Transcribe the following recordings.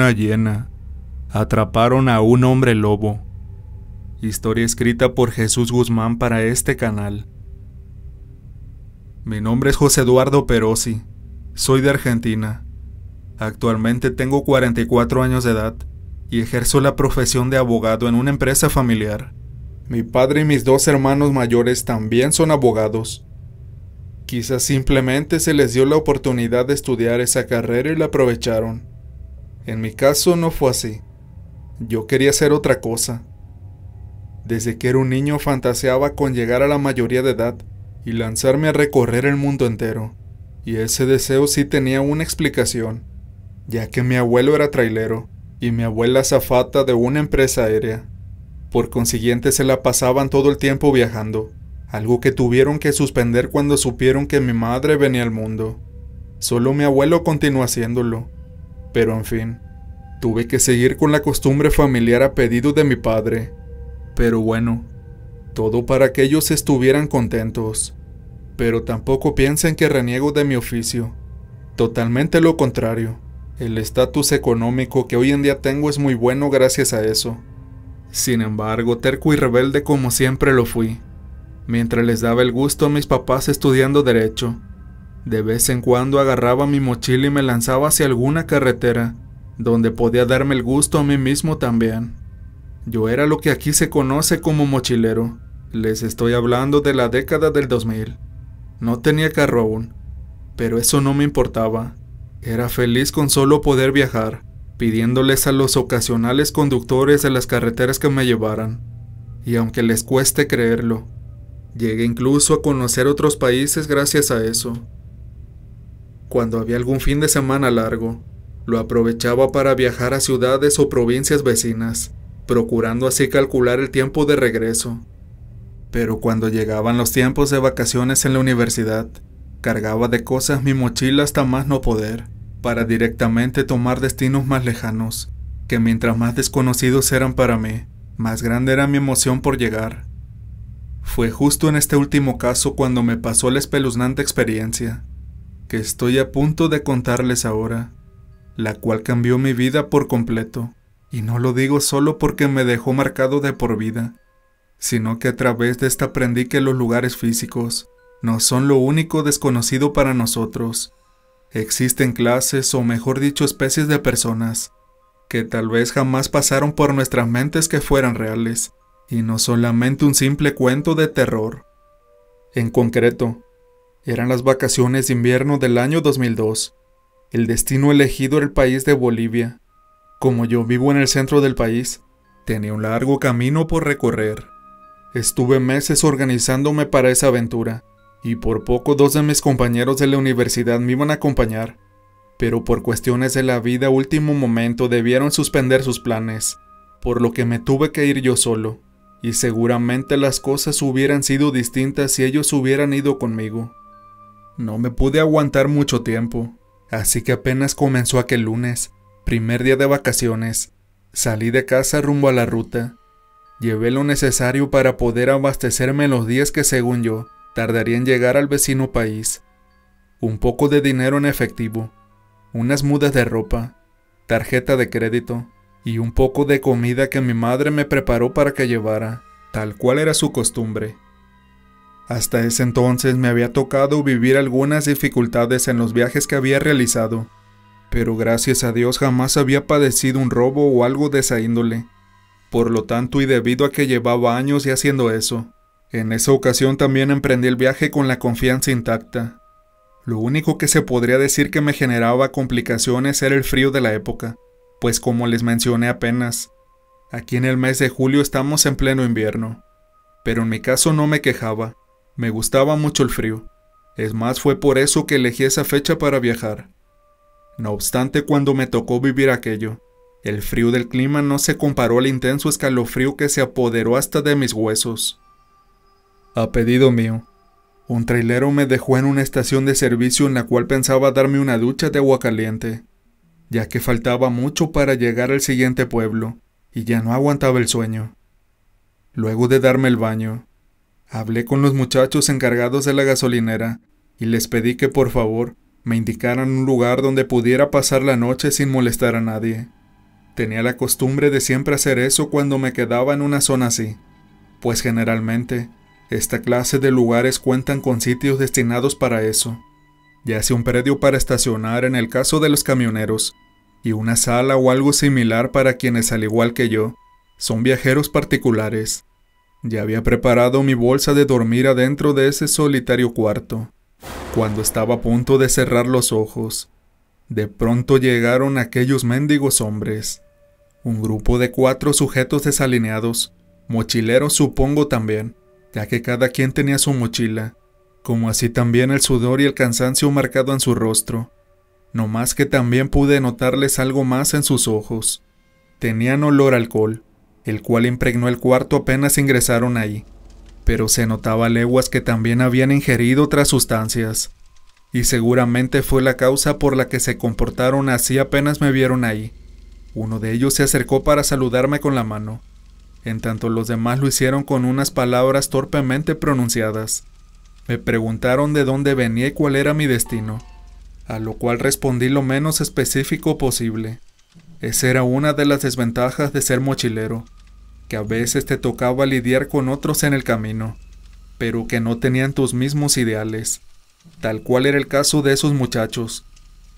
luna llena, atraparon a un hombre lobo. Historia escrita por Jesús Guzmán para este canal. Mi nombre es José Eduardo Perosi, soy de Argentina. Actualmente tengo 44 años de edad y ejerzo la profesión de abogado en una empresa familiar. Mi padre y mis dos hermanos mayores también son abogados. Quizás simplemente se les dio la oportunidad de estudiar esa carrera y la aprovecharon. En mi caso no fue así. Yo quería hacer otra cosa. Desde que era un niño fantaseaba con llegar a la mayoría de edad y lanzarme a recorrer el mundo entero. Y ese deseo sí tenía una explicación, ya que mi abuelo era trailero y mi abuela azafata de una empresa aérea. Por consiguiente se la pasaban todo el tiempo viajando, algo que tuvieron que suspender cuando supieron que mi madre venía al mundo. Solo mi abuelo continuó haciéndolo. Pero en fin, tuve que seguir con la costumbre familiar a pedido de mi padre. Pero bueno, todo para que ellos estuvieran contentos. Pero tampoco piensen que reniego de mi oficio. Totalmente lo contrario. El estatus económico que hoy en día tengo es muy bueno gracias a eso. Sin embargo, terco y rebelde como siempre lo fui. Mientras les daba el gusto a mis papás estudiando derecho, de vez en cuando agarraba mi mochila y me lanzaba hacia alguna carretera, donde podía darme el gusto a mí mismo también. Yo era lo que aquí se conoce como mochilero. Les estoy hablando de la década del 2000. No tenía carro aún, pero eso no me importaba. Era feliz con solo poder viajar, pidiéndoles a los ocasionales conductores de las carreteras que me llevaran. Y aunque les cueste creerlo, llegué incluso a conocer otros países gracias a eso. Cuando había algún fin de semana largo, lo aprovechaba para viajar a ciudades o provincias vecinas, procurando así calcular el tiempo de regreso. Pero cuando llegaban los tiempos de vacaciones en la universidad, cargaba de cosas mi mochila hasta más no poder, para directamente tomar destinos más lejanos, que mientras más desconocidos eran para mí, más grande era mi emoción por llegar. Fue justo en este último caso cuando me pasó la espeluznante experiencia, que estoy a punto de contarles ahora, la cual cambió mi vida por completo, y no lo digo solo porque me dejó marcado de por vida, sino que a través de esta aprendí que los lugares físicos no son lo único desconocido para nosotros. Existen clases, o mejor dicho, especies de personas, que tal vez jamás pasaron por nuestras mentes que fueran reales, y no solamente un simple cuento de terror. En concreto, eran las vacaciones de invierno del año 2002. El destino elegido era el país de Bolivia. Como yo vivo en el centro del país, tenía un largo camino por recorrer. Estuve meses organizándome para esa aventura, y por poco dos de mis compañeros de la universidad me iban a acompañar, pero por cuestiones de la vida a último momento debieron suspender sus planes, por lo que me tuve que ir yo solo, y seguramente las cosas hubieran sido distintas si ellos hubieran ido conmigo. No me pude aguantar mucho tiempo, así que apenas comenzó aquel lunes, primer día de vacaciones, salí de casa rumbo a la ruta. Llevé lo necesario para poder abastecerme en los días que, según yo, tardaría en llegar al vecino país. Un poco de dinero en efectivo, unas mudas de ropa, tarjeta de crédito y un poco de comida que mi madre me preparó para que llevara, tal cual era su costumbre. Hasta ese entonces me había tocado vivir algunas dificultades en los viajes que había realizado, pero gracias a Dios jamás había padecido un robo o algo de esa índole. Por lo tanto, y debido a que llevaba años ya haciendo eso, en esa ocasión también emprendí el viaje con la confianza intacta. Lo único que se podría decir que me generaba complicaciones era el frío de la época, pues como les mencioné apenas, aquí en el mes de julio estamos en pleno invierno. Pero en mi caso no me quejaba, me gustaba mucho el frío. Es más, fue por eso que elegí esa fecha para viajar. No obstante, cuando me tocó vivir aquello, el frío del clima no se comparó al intenso escalofrío que se apoderó hasta de mis huesos. A pedido mío, un trailero me dejó en una estación de servicio en la cual pensaba darme una ducha de agua caliente, ya que faltaba mucho para llegar al siguiente pueblo, y ya no aguantaba el sueño. Luego de darme el baño, hablé con los muchachos encargados de la gasolinera, y les pedí que por favor me indicaran un lugar donde pudiera pasar la noche sin molestar a nadie. Tenía la costumbre de siempre hacer eso cuando me quedaba en una zona así, pues generalmente esta clase de lugares cuentan con sitios destinados para eso, ya sea un predio para estacionar en el caso de los camioneros, y una sala o algo similar para quienes, al igual que yo, son viajeros particulares. Ya había preparado mi bolsa de dormir adentro de ese solitario cuarto. Cuando estaba a punto de cerrar los ojos, de pronto llegaron aquellos mendigos hombres. Un grupo de 4 sujetos desalineados, mochileros supongo también, ya que cada quien tenía su mochila, como así también el sudor y el cansancio marcado en su rostro. No más que también pude notarles algo más en sus ojos. Tenían olor a alcohol, el cual impregnó el cuarto apenas ingresaron ahí, pero se notaba a leguas que también habían ingerido otras sustancias, y seguramente fue la causa por la que se comportaron así apenas me vieron ahí. Uno de ellos se acercó para saludarme con la mano, en tanto los demás lo hicieron con unas palabras torpemente pronunciadas. Me preguntaron de dónde venía y cuál era mi destino, a lo cual respondí lo menos específico posible. Esa era una de las desventajas de ser mochilero, que a veces te tocaba lidiar con otros en el camino, pero que no tenían tus mismos ideales, tal cual era el caso de esos muchachos,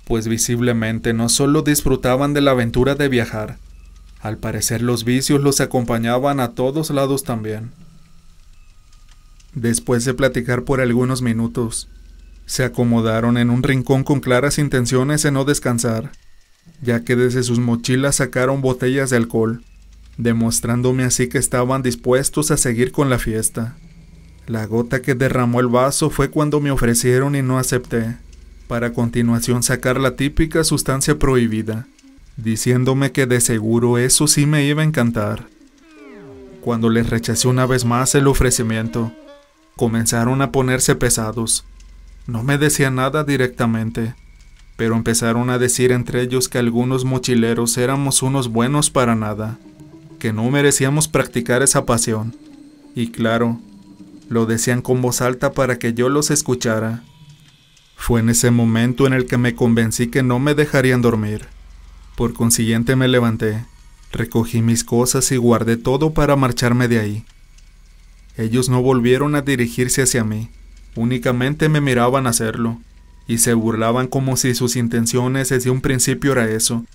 pues visiblemente no solo disfrutaban de la aventura de viajar, al parecer los vicios los acompañaban a todos lados también. Después de platicar por algunos minutos, se acomodaron en un rincón con claras intenciones de no descansar, ya que desde sus mochilas sacaron botellas de alcohol, demostrándome así que estaban dispuestos a seguir con la fiesta. La gota que derramó el vaso fue cuando me ofrecieron y no acepté, para a continuación sacar la típica sustancia prohibida, diciéndome que de seguro eso sí me iba a encantar. Cuando les rechacé una vez más el ofrecimiento, comenzaron a ponerse pesados. No me decían nada directamente, pero empezaron a decir entre ellos que algunos mochileros éramos unos buenos para nada, que no merecíamos practicar esa pasión. Y claro, lo decían con voz alta para que yo los escuchara. Fue en ese momento en el que me convencí que no me dejarían dormir. Por consiguiente me levanté, recogí mis cosas y guardé todo para marcharme de ahí. Ellos no volvieron a dirigirse hacia mí, únicamente me miraban hacerlo, y se burlaban como si sus intenciones desde un principio era eso,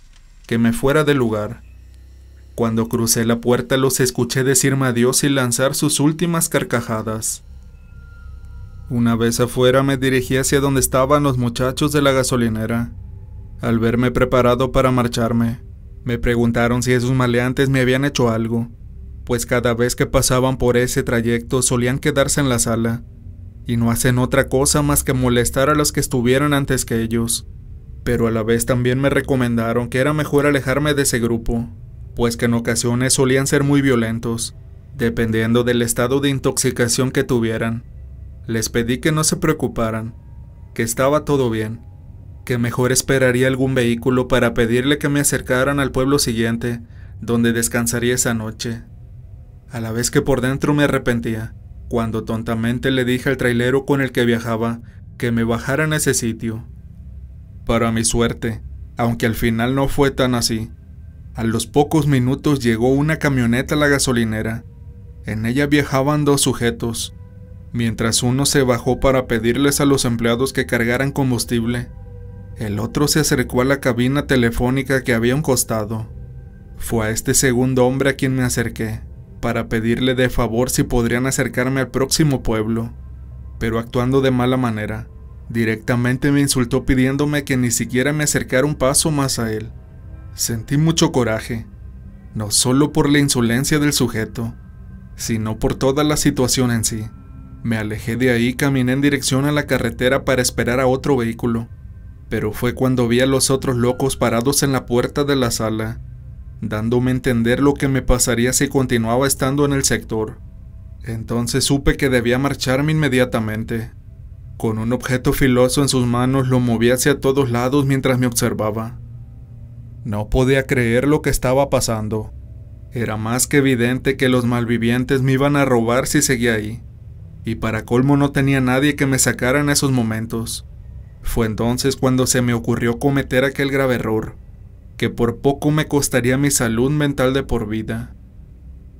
que me fuera del lugar. Cuando crucé la puerta los escuché decirme adiós y lanzar sus últimas carcajadas. Una vez afuera me dirigí hacia donde estaban los muchachos de la gasolinera. Al verme preparado para marcharme, me preguntaron si esos maleantes me habían hecho algo, pues cada vez que pasaban por ese trayecto solían quedarse en la sala, y no hacen otra cosa más que molestar a los que estuvieran antes que ellos. Pero a la vez también me recomendaron que era mejor alejarme de ese grupo, pues que en ocasiones solían ser muy violentos, dependiendo del estado de intoxicación que tuvieran. Les pedí que no se preocuparan, que estaba todo bien, que mejor esperaría algún vehículo para pedirle que me acercaran al pueblo siguiente, donde descansaría esa noche. A la vez que por dentro me arrepentía, cuando tontamente le dije al trailero con el que viajaba que me bajara en ese sitio. Para mi suerte, aunque al final no fue tan así, a los pocos minutos llegó una camioneta a la gasolinera. En ella viajaban 2 sujetos. Mientras uno se bajó para pedirles a los empleados que cargaran combustible, el otro se acercó a la cabina telefónica que había a un costado. Fue a este segundo hombre a quien me acerqué, para pedirle de favor si podrían acercarme al próximo pueblo, pero actuando de mala manera, directamente me insultó pidiéndome que ni siquiera me acercara un paso más a él. Sentí mucho coraje, no solo por la insolencia del sujeto, sino por toda la situación en sí. Me alejé de ahí y caminé en dirección a la carretera para esperar a otro vehículo, pero fue cuando vi a los otros locos parados en la puerta de la sala, dándome a entender lo que me pasaría si continuaba estando en el sector. Entonces supe que debía marcharme inmediatamente. Con un objeto filoso en sus manos lo moví hacia todos lados mientras me observaba. No podía creer lo que estaba pasando. Era más que evidente que los malvivientes me iban a robar si seguía ahí. Y para colmo no tenía nadie que me sacara en esos momentos. Fue entonces cuando se me ocurrió cometer aquel grave error, que por poco me costaría mi salud mental de por vida.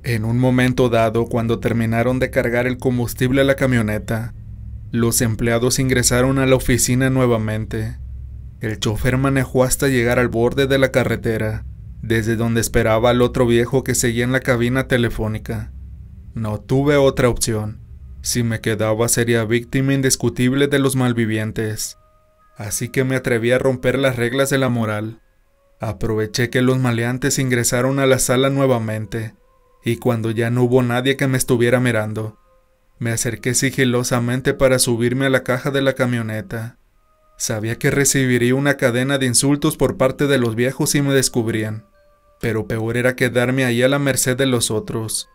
En un momento dado, cuando terminaron de cargar el combustible a la camioneta, los empleados ingresaron a la oficina nuevamente. El chofer manejó hasta llegar al borde de la carretera, desde donde esperaba al otro viejo que seguía en la cabina telefónica. No tuve otra opción. Si me quedaba sería víctima indiscutible de los malvivientes. Así que me atreví a romper las reglas de la moral. Aproveché que los maleantes ingresaron a la sala nuevamente, y cuando ya no hubo nadie que me estuviera mirando, me acerqué sigilosamente para subirme a la caja de la camioneta. Sabía que recibiría una cadena de insultos por parte de los viejos si me descubrían, pero peor era quedarme ahí a la merced de los otros.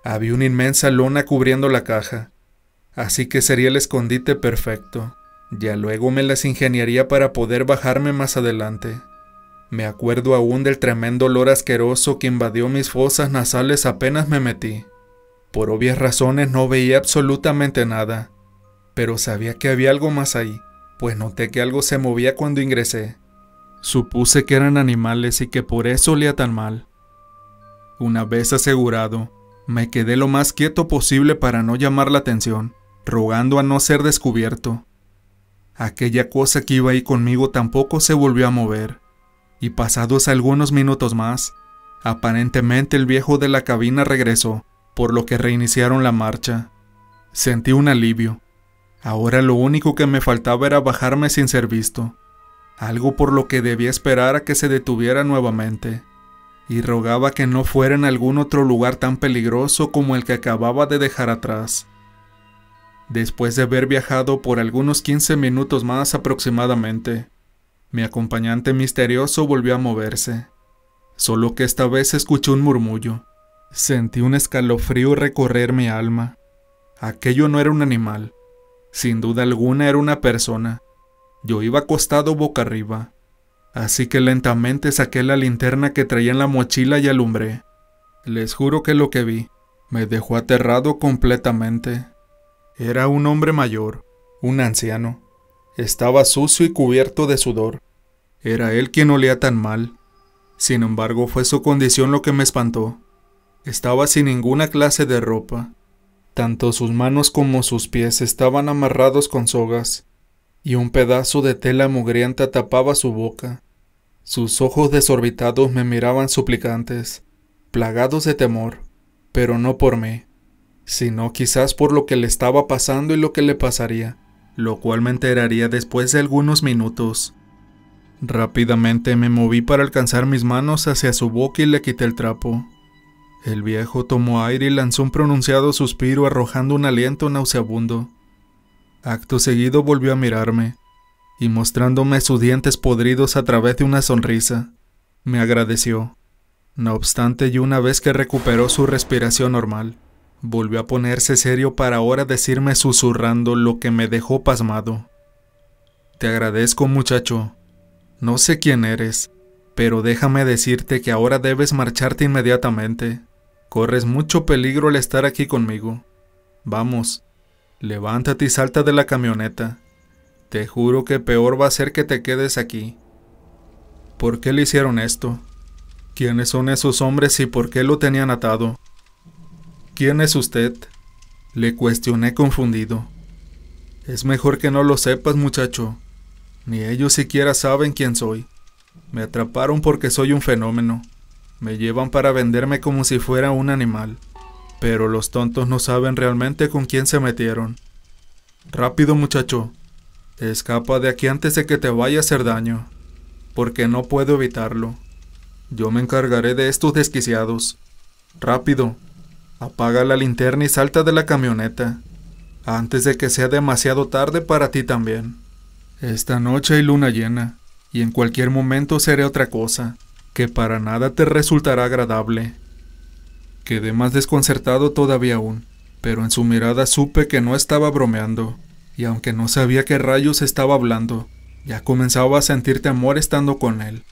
Había una inmensa lona cubriendo la caja, así que sería el escondite perfecto. Ya luego me las ingeniaría para poder bajarme más adelante. Me acuerdo aún del tremendo olor asqueroso que invadió mis fosas nasales apenas me metí. Por obvias razones no veía absolutamente nada, pero sabía que había algo más ahí, pues noté que algo se movía cuando ingresé. Supuse que eran animales y que por eso olía tan mal. Una vez asegurado, me quedé lo más quieto posible para no llamar la atención, rogando a no ser descubierto. Aquella cosa que iba ahí conmigo tampoco se volvió a mover, y pasados algunos minutos más, aparentemente el viejo de la cabina regresó, por lo que reiniciaron la marcha. Sentí un alivio. Ahora lo único que me faltaba era bajarme sin ser visto, algo por lo que debía esperar a que se detuviera nuevamente, y rogaba que no fuera en algún otro lugar tan peligroso como el que acababa de dejar atrás. Después de haber viajado por algunos 15 minutos más aproximadamente, mi acompañante misterioso volvió a moverse, solo que esta vez escuché un murmullo. Sentí un escalofrío recorrer mi alma. Aquello no era un animal, sin duda alguna era una persona. Yo iba acostado boca arriba, así que lentamente saqué la linterna que traía en la mochila y alumbré. Les juro que lo que vi me dejó aterrado completamente. Era un hombre mayor, un anciano. Estaba sucio y cubierto de sudor. Era él quien olía tan mal. Sin embargo, fue su condición lo que me espantó. Estaba sin ninguna clase de ropa. Tanto sus manos como sus pies estaban amarrados con sogas, y un pedazo de tela mugrienta tapaba su boca. Sus ojos desorbitados me miraban suplicantes, plagados de temor, pero no por mí, sino quizás por lo que le estaba pasando y lo que le pasaría, lo cual me enteraría después de algunos minutos. Rápidamente me moví para alcanzar mis manos hacia su boca y le quité el trapo. El viejo tomó aire y lanzó un pronunciado suspiro arrojando un aliento nauseabundo. Acto seguido volvió a mirarme, y mostrándome sus dientes podridos a través de una sonrisa, me agradeció. No obstante, y una vez que recuperó su respiración normal, volvió a ponerse serio para ahora decirme susurrando lo que me dejó pasmado. Te agradezco, muchacho. No sé quién eres, pero déjame decirte que ahora debes marcharte inmediatamente. Corres mucho peligro al estar aquí conmigo. Vamos, levántate y salta de la camioneta. Te juro que peor va a ser que te quedes aquí. ¿Por qué le hicieron esto? ¿Quiénes son esos hombres y por qué lo tenían atado? ¿Quién es usted? Le cuestioné confundido. Es mejor que no lo sepas, muchacho. Ni ellos siquiera saben quién soy. Me atraparon porque soy un fenómeno. Me llevan para venderme como si fuera un animal. Pero los tontos no saben realmente con quién se metieron. Rápido, muchacho. Escapa de aquí antes de que te vaya a hacer daño. Porque no puedo evitarlo. Yo me encargaré de estos desquiciados. Rápido. Apaga la linterna y salta de la camioneta. Antes de que sea demasiado tarde para ti también. Esta noche hay luna llena. Y en cualquier momento seré otra cosa, que para nada te resultará agradable. Quedé más desconcertado todavía aún, pero en su mirada supe que no estaba bromeando, y aunque no sabía qué rayos estaba hablando, ya comenzaba a sentir temor estando con él.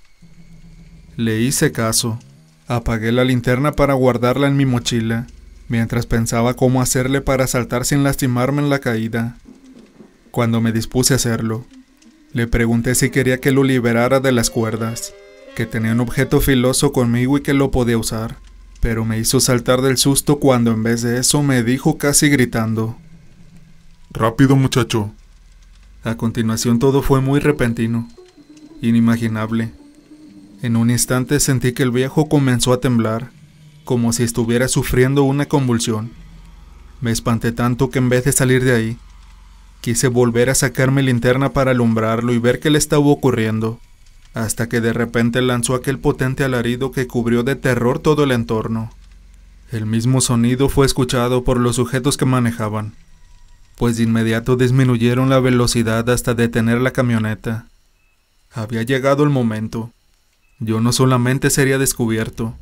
Le hice caso. Apagué la linterna para guardarla en mi mochila, mientras pensaba cómo hacerle para saltar sin lastimarme en la caída. Cuando me dispuse a hacerlo, le pregunté si quería que lo liberara de las cuerdas. que tenía un objeto filoso conmigo y que lo podía usar, pero me hizo saltar del susto cuando en vez de eso me dijo casi gritando: «Rápido, muchacho». A continuación todo fue muy repentino, inimaginable. En un instante sentí que el viejo comenzó a temblar, como si estuviera sufriendo una convulsión. Me espanté tanto que en vez de salir de ahí, quise volver a sacar mi linterna para alumbrarlo y ver qué le estaba ocurriendo, hasta que de repente lanzó aquel potente alarido que cubrió de terror todo el entorno. El mismo sonido fue escuchado por los sujetos que manejaban, pues de inmediato disminuyeron la velocidad hasta detener la camioneta. Había llegado el momento. Yo no solamente sería descubierto,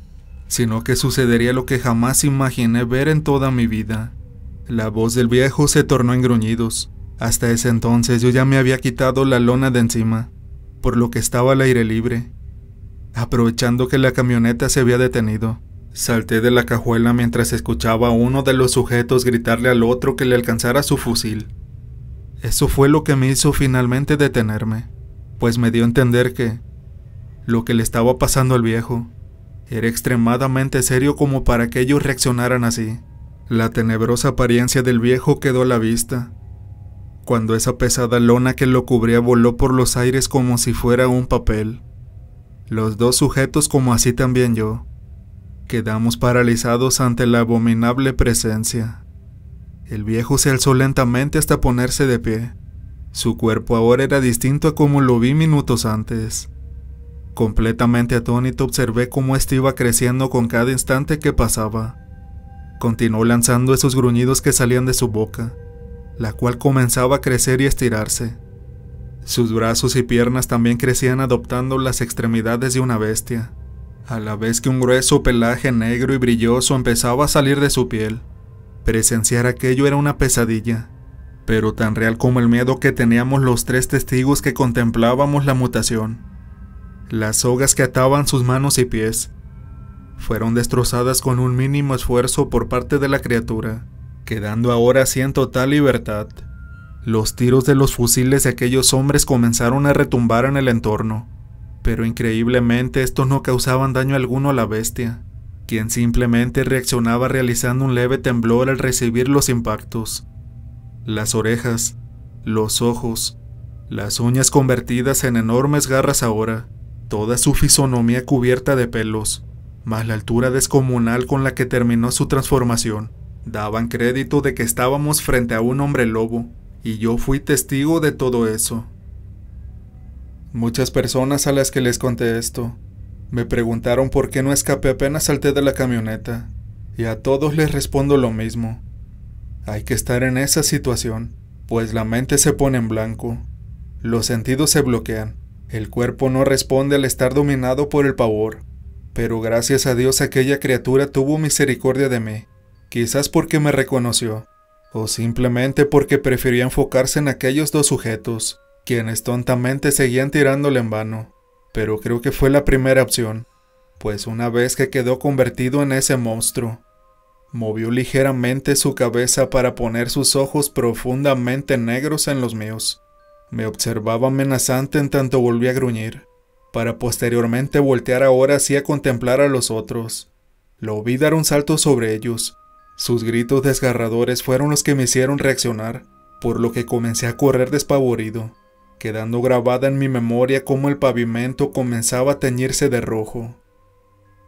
sino que sucedería lo que jamás imaginé ver en toda mi vida. La voz del viejo se tornó en gruñidos. Hasta ese entonces yo ya me había quitado la lona de encima, por lo que estaba al aire libre. Aprovechando que la camioneta se había detenido, salté de la cajuela mientras escuchaba a uno de los sujetos gritarle al otro que le alcanzara su fusil. Eso fue lo que me hizo finalmente detenerme, pues me dio a entender que lo que le estaba pasando al viejo era extremadamente serio como para que ellos reaccionaran así. La tenebrosa apariencia del viejo quedó a la vista, cuando esa pesada lona que lo cubría voló por los aires como si fuera un papel. Los dos sujetos, como así también yo, quedamos paralizados ante la abominable presencia. El viejo se alzó lentamente hasta ponerse de pie. Su cuerpo ahora era distinto a como lo vi minutos antes. Completamente atónito observé cómo éste iba creciendo con cada instante que pasaba. Continuó lanzando esos gruñidos que salían de su boca, la cual comenzaba a crecer y estirarse. Sus brazos y piernas también crecían adoptando las extremidades de una bestia, a la vez que un grueso pelaje negro y brilloso empezaba a salir de su piel. Presenciar aquello era una pesadilla, pero tan real como el miedo que teníamos los tres testigos que contemplábamos la mutación. Las sogas que ataban sus manos y pies fueron destrozadas con un mínimo esfuerzo por parte de la criatura, quedando ahora así en total libertad. Los tiros de los fusiles de aquellos hombres comenzaron a retumbar en el entorno, pero increíblemente estos no causaban daño alguno a la bestia, quien simplemente reaccionaba realizando un leve temblor al recibir los impactos. Las orejas, los ojos, las uñas convertidas en enormes garras ahora, toda su fisonomía cubierta de pelos, más la altura descomunal con la que terminó su transformación, daban crédito de que estábamos frente a un hombre lobo, y yo fui testigo de todo eso. Muchas personas a las que les conté esto me preguntaron por qué no escapé apenas salté de la camioneta, y a todos les respondo lo mismo. Hay que estar en esa situación, pues la mente se pone en blanco, los sentidos se bloquean, el cuerpo no responde al estar dominado por el pavor. Pero gracias a Dios aquella criatura tuvo misericordia de mí, quizás porque me reconoció, o simplemente porque prefirió enfocarse en aquellos dos sujetos, quienes tontamente seguían tirándole en vano. Pero creo que fue la primera opción, pues una vez que quedó convertido en ese monstruo, movió ligeramente su cabeza para poner sus ojos profundamente negros en los míos. Me observaba amenazante en tanto volvía a gruñir, para posteriormente voltear ahora sí a contemplar a los otros. Lo vi dar un salto sobre ellos. Sus gritos desgarradores fueron los que me hicieron reaccionar, por lo que comencé a correr despavorido, quedando grabada en mi memoria cómo el pavimento comenzaba a teñirse de rojo.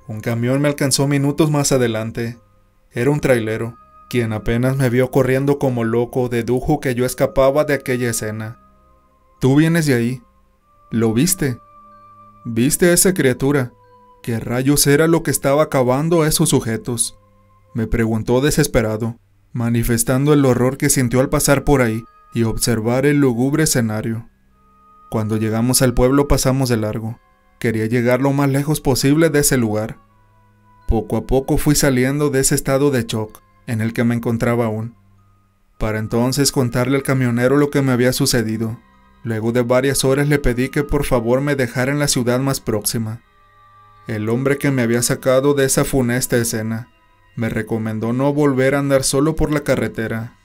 Un camión me alcanzó minutos más adelante. Era un trailero, quien apenas me vio corriendo como loco dedujo que yo escapaba de aquella escena. «Tú vienes de ahí. ¿Lo viste? ¿Viste a esa criatura? ¿Qué rayos era lo que estaba acabando a esos sujetos?», me preguntó desesperado, manifestando el horror que sintió al pasar por ahí y observar el lúgubre escenario. Cuando llegamos al pueblo pasamos de largo. Quería llegar lo más lejos posible de ese lugar. Poco a poco fui saliendo de ese estado de shock en el que me encontraba aún, para entonces contarle al camionero lo que me había sucedido. Luego de varias horas le pedí que por favor me dejara en la ciudad más próxima. El hombre que me había sacado de esa funesta escena me recomendó no volver a andar solo por la carretera.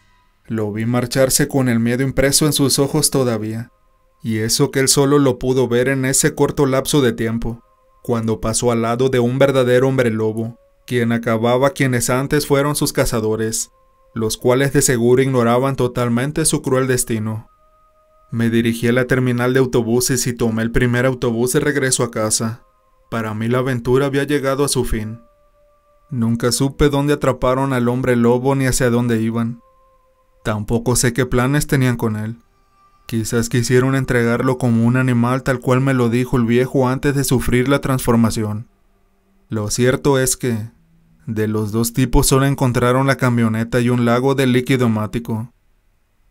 Lo vi marcharse con el miedo impreso en sus ojos todavía, y eso que él solo lo pudo ver en ese corto lapso de tiempo. cuando pasó al lado de un verdadero hombre lobo, quien acababa a quienes antes fueron sus cazadores, los cuales de seguro ignoraban totalmente su cruel destino. Me dirigí a la terminal de autobuses y tomé el primer autobús de regreso a casa. Para mí la aventura había llegado a su fin. Nunca supe dónde atraparon al hombre lobo ni hacia dónde iban. Tampoco sé qué planes tenían con él. Quizás quisieron entregarlo como un animal tal cual me lo dijo el viejo antes de sufrir la transformación. Lo cierto es que, de los dos tipos solo encontraron la camioneta y un lago de líquido hemático.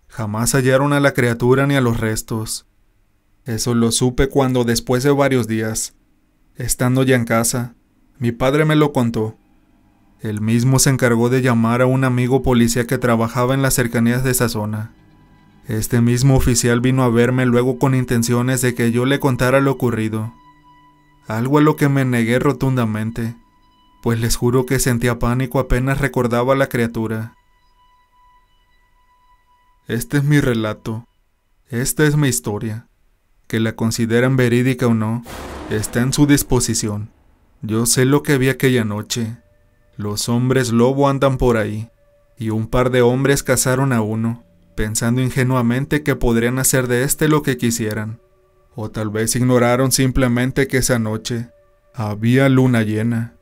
Jamás hallaron a la criatura ni a los restos. Eso lo supe cuando después de varios días, estando ya en casa, mi padre me lo contó. Él mismo se encargó de llamar a un amigo policía que trabajaba en las cercanías de esa zona. Este mismo oficial vino a verme luego con intenciones de que yo le contara lo ocurrido. Algo a lo que me negué rotundamente, pues les juro que sentía pánico apenas recordaba a la criatura. Este es mi relato. Esta es mi historia. Que la consideren verídica o no, está en su disposición. Yo sé lo que vi aquella noche. Los hombres lobo andan por ahí, y un par de hombres cazaron a uno, pensando ingenuamente que podrían hacer de este lo que quisieran. O tal vez ignoraron simplemente que esa noche había luna llena.